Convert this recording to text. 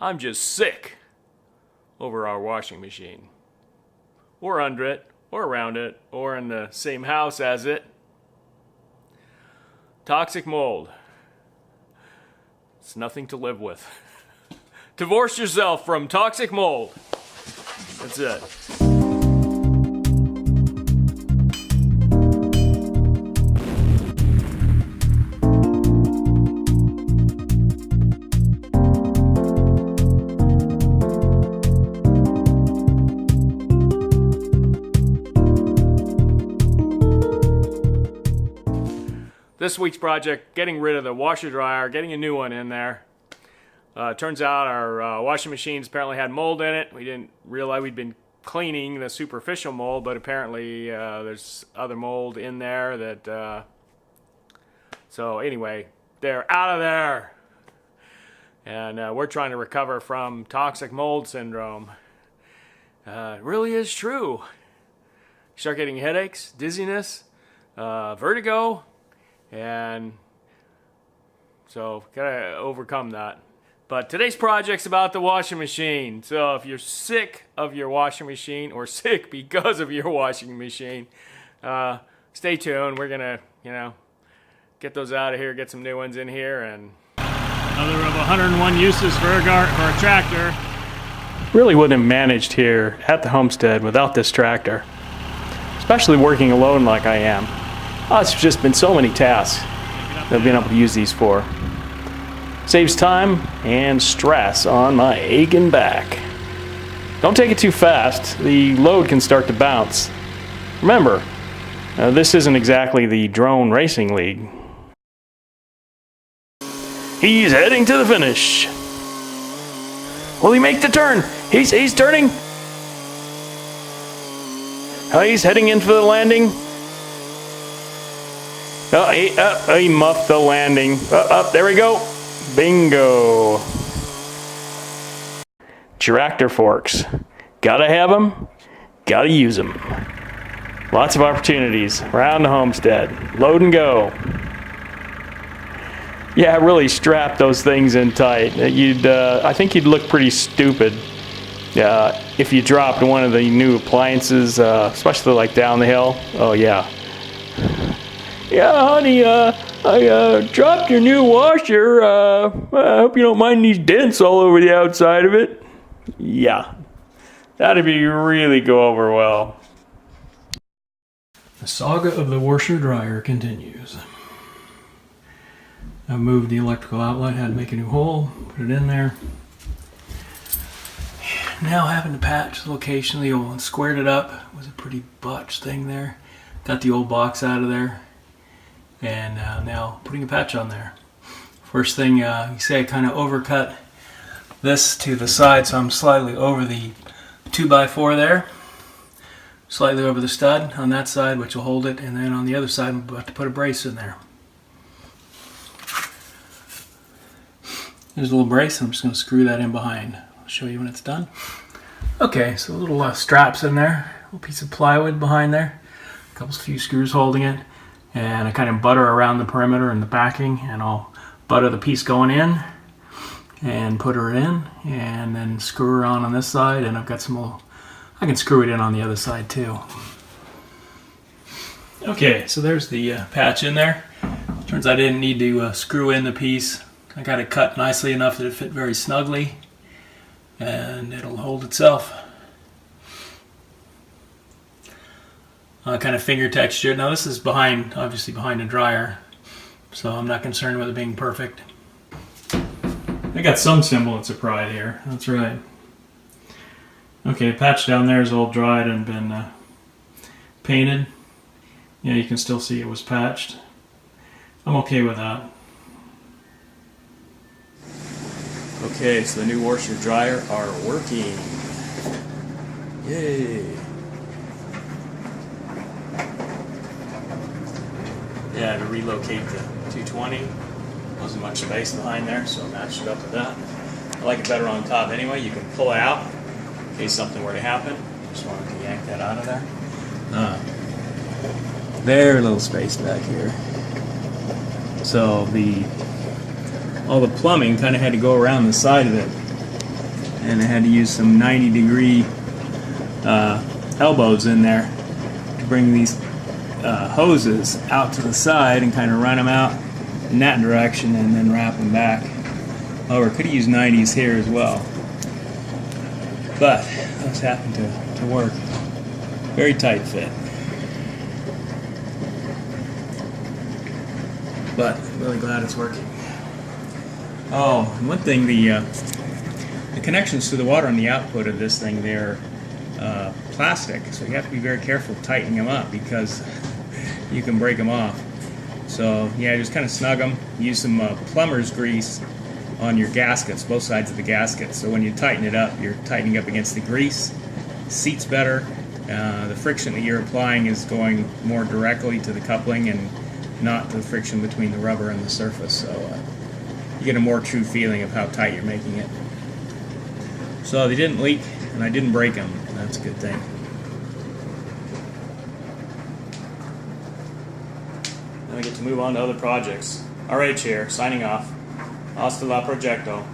I'm just sick over our washing machine. Or under it, or around it, or in the same house as it. Toxic mold. It's nothing to live with. Divorce yourself from toxic mold. That's it. This week's project, getting rid of the washer dryer, getting a new one in there. Turns out our washing machines apparently had mold in it. We didn't realize we'd been cleaning the superficial mold, but apparently there's other mold in there that... So anyway, they're out of there. And we're trying to recover from toxic mold syndrome. It really is true. You start getting headaches, dizziness, vertigo. And so gotta overcome that. But today's project's about the washing machine. So if you're sick of your washing machine or sick because of your washing machine, stay tuned. We're gonna, get those out of here, get some new ones in here, and another of 101 uses for a tractor. Really wouldn't have managed here at the homestead without this tractor, especially working alone like I am. It's just been so many tasks that I've been able to use these for. Saves time and stress on my aching back. Don't take it too fast. The load can start to bounce. Remember, this isn't exactly the drone racing league. He's heading to the finish. Will he make the turn? He's turning. He's heading into the landing. He muffed the landing. There we go. Bingo. Tractor forks. Gotta have them. Gotta use them. Lots of opportunities around the homestead. Load and go. Yeah, really strap those things in tight. I think you'd look pretty stupid if you dropped one of the new appliances, especially like down the hill. Oh yeah. Yeah, honey, I dropped your new washer. I hope you don't mind these dents all over the outside of it. Yeah, that'd be really go over well. The saga of the washer dryer continues. I moved the electrical outlet, had to make a new hole, put it in there. Now having to patch the location of the old one, squared it up. It was a pretty botched thing there. Got the old box out of there. And now putting a patch on there. First thing, you see I kind of overcut this to the side, so I'm slightly over the 2x4 there. Slightly over the stud on that side, which will hold it, and then on the other side I'm about to put a brace in there. There's a little brace, I'm just going to screw that in behind. I'll show you when it's done. Okay, so little straps in there, a little piece of plywood behind there, a few screws holding it. And I kind of butter around the perimeter and the backing, and I'll butter the piece going in and put her in, and then screw her on this side, and I've got some little, I can screw it in on the other side too. Okay, so there's the patch in there. Turns out I didn't need to screw in the piece. I got it cut nicely enough that it fit very snugly, and it'll hold itself. Kind of finger texture. Now this is obviously behind a dryer, so I'm not concerned with it being perfect. I got some semblance of pride here, that's right. Okay, patch down there is all dried and been painted. Yeah, you can still see it was patched. I'm okay with that. Okay, so the new washer dryer are working. Yay! Yeah, to relocate the 220. Wasn't much space behind there, so I matched it up with that. I like it better on top anyway. You can pull it out in case something were to happen. Just wanted to yank that out of there. Very little space back here. So all the plumbing kind of had to go around the side of it. and I had to use some 90-degree elbows in there to bring these hoses out to the side and kind of run them out in that direction and then wrap them back. However, could have used 90s here as well, but those happen to work. Very tight fit, but I'm really glad it's working. Oh, and one thing, the connections to the water on the output of this thing, they're plastic, so you have to be very careful tightening them up because you can break them off. So yeah, just kind of snug them. Use some plumber's grease on your gaskets, both sides of the gaskets, so when you tighten it up, you're tightening up against the grease. Seats better. The friction that you're applying is going more directly to the coupling and not the friction between the rubber and the surface, so you get a more true feeling of how tight you're making it. So they didn't leak and I didn't break them. That's a good thing. Now we get to move on to other projects. RH here, signing off. Hasta la Projecto.